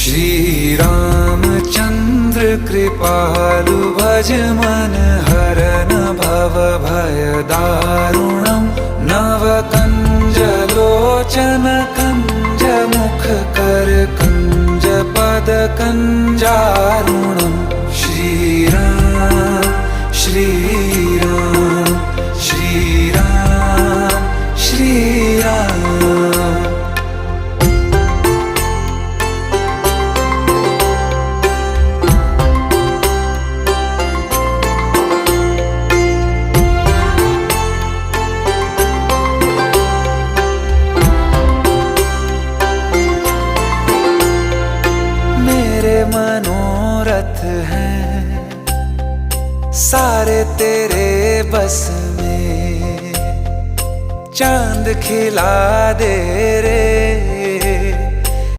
श्री रामचंद्र कृपालु भज मन हरन भव भय दारुणम नव कंज लोचन कंज मुख कर कंज पद कंजारुणम श्री राम श्री राम श्री राम श्री राम। मनोरथ हैं सारे तेरे बस में, चांद खिला दे रे